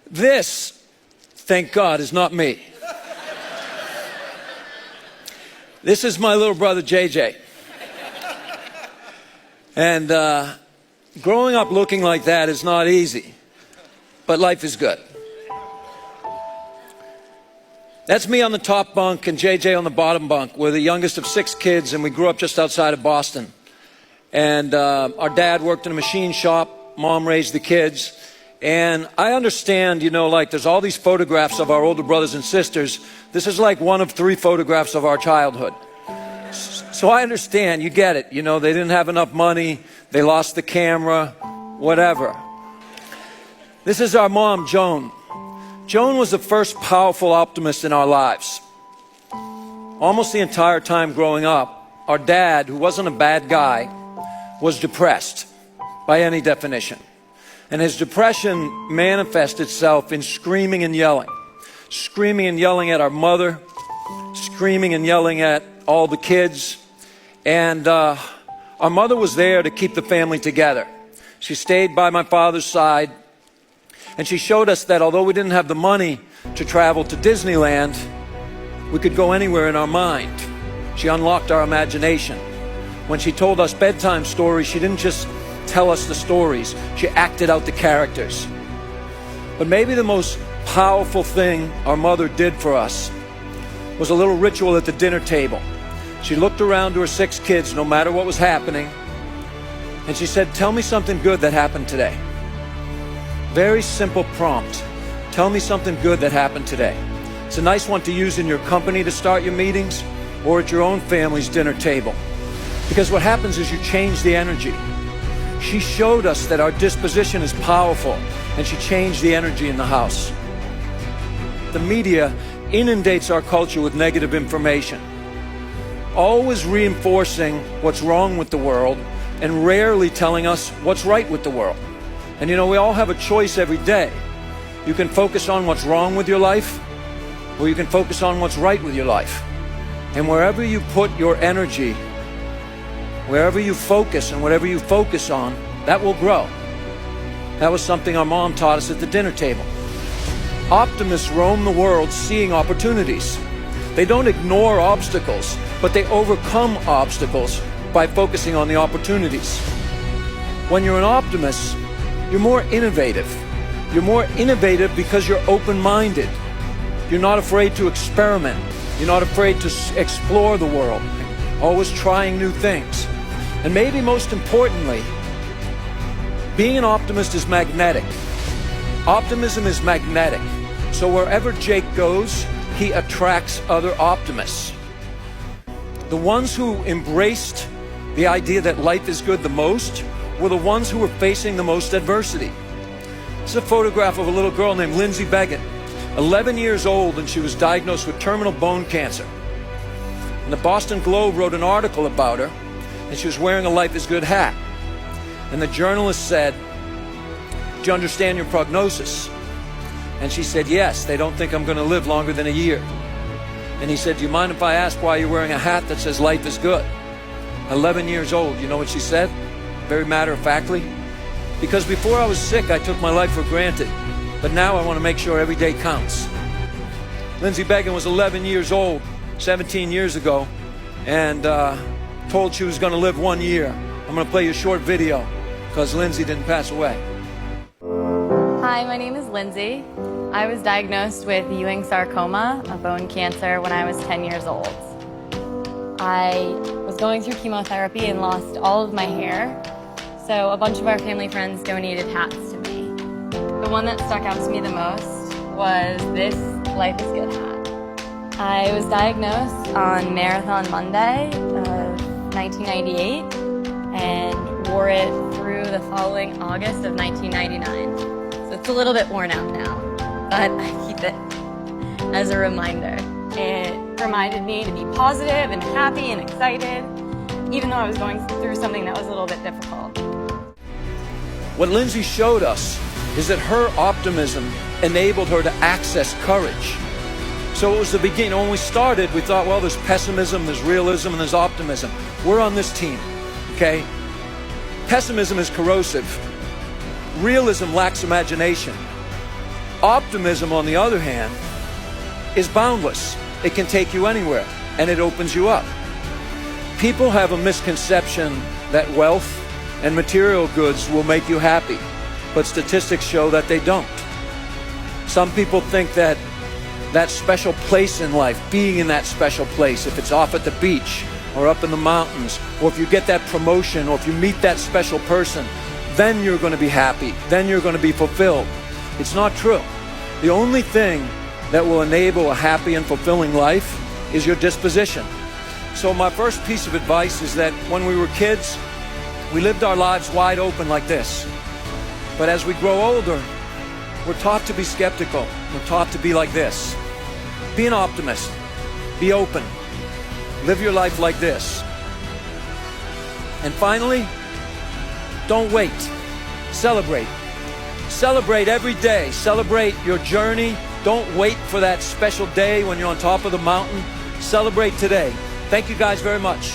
This, thank God, is not me. This is my little brother, JJ. And growing up looking like that is not easy, but life is good. That's me on the top bunk and JJ on the bottom bunk. We're the youngest of 6 kids, and we grew up just outside of Boston. And our dad worked in a machine shop. Mom raised the kids. And I understand, you know, like there's all these photographs of our older brothers and sisters. This is like one of 3 photographs of our childhood. So I understand, you get it. You know, they didn't have enough money. They lost the camera, whatever. This is our mom, Joan. Joan was the first powerful optimist in our lives. Almost the entire time growing up, our dad, who wasn't a bad guy, was depressed by any definition. And his depression manifested itself in screaming and yelling. Screaming and yelling at our mother, screaming and yelling at all the kids. And our mother was there to keep the family together. She stayed by my father's side. And she showed us that although we didn't have the money to travel to Disneyland, we could go anywhere in our mind. She unlocked our imagination. When she told us bedtime stories, she didn't just tell us the stories. She acted out the characters. But maybe the most powerful thing our mother did for us was a little ritual at the dinner table. She looked around to her 6 kids, no matter what was happening, and she said, "Tell me something good that happened today." Very simple prompt. Tell me something good that happened today. It's a nice one to use in your company to start your meetings or at your own family's dinner table. Because what happens is you change the energy. She showed us that our disposition is powerful, and she changed the energy in the house. The media inundates our culture with negative information, always reinforcing what's wrong with the world and rarely telling us what's right with the world. And you know, we all have a choice every day. You can focus on what's wrong with your life, or you can focus on what's right with your life. And wherever you put your energy, wherever you focus and whatever you focus on, that will grow. That was something our mom taught us at the dinner table. Optimists roam the world seeing opportunities. They don't ignore obstacles, but they overcome obstacles by focusing on the opportunities. When you're an optimist, you're more innovative. You're more innovative because you're open-minded. You're not afraid to experiment. You're not afraid to explore the world, always trying new things. And maybe most importantly, being an optimist is magnetic. Optimism is magnetic. So wherever Jake goes, he attracts other optimists. The ones who embraced the idea that life is good the most were the ones who were facing the most adversity. This is a photograph of a little girl named Lindsay Beggett, 11 years old, and she was diagnosed with terminal bone cancer. And the Boston Globe wrote an article about her, and she was wearing a Life is Good hat. And the journalist said, "Do you understand your prognosis?" And she said, "Yes, they don't think I'm going to live longer than a year." And he said, "Do you mind if I ask why you're wearing a hat that says life is good?" 11 years old, you know what she said? Very matter-of-factly, "Because before I was sick, I took my life for granted. But now I want to make sure every day counts." Lindsay Beggett was 11 years old, 17 years ago, and told she was going to live 1 year. I'm going to play you a short video because Lindsay didn't pass away. Hi, my name is Lindsay. I was diagnosed with Ewing sarcoma, a bone cancer, when I was 10 years old. I was going through chemotherapy and lost all of my hair, so a bunch of our family friends donated hats to me. The one that stuck out to me the most was this Life is Good hat. I was diagnosed on Marathon Monday of 1998 and wore it through the following August of 1999. So it's a little bit worn out now, but I keep it as a reminder. It reminded me to be positive and happy and excited, even though I was going through something that was a little bit difficult. What Lindsay showed us is that her optimism enabled her to access courage. So it was the beginning. When we started, we thought, well, there's pessimism, there's realism, and there's optimism. We're on this team, okay? Pessimism is corrosive. Realism lacks imagination. Optimism, on the other hand, is boundless. It can take you anywhere, and it opens you up. People have a misconception that wealth and material goods will make you happy, but statistics show that they don't. Some people think that that special place in life, being in that special place, if it's off at the beach or up in the mountains, or if you get that promotion, or if you meet that special person, then you're going to be happy, then you're going to be fulfilled. It's not true. The only thing that will enable a happy and fulfilling life is your disposition. So my first piece of advice is that when we were kids, we lived our lives wide open like this. But as we grow older, we're taught to be skeptical. We're taught to be like this. Be an optimist. Be open. Live your life like this. And finally, don't wait. Celebrate. Celebrate every day. Celebrate your journey. Don't wait for that special day when you're on top of the mountain. Celebrate today. Thank you guys very much.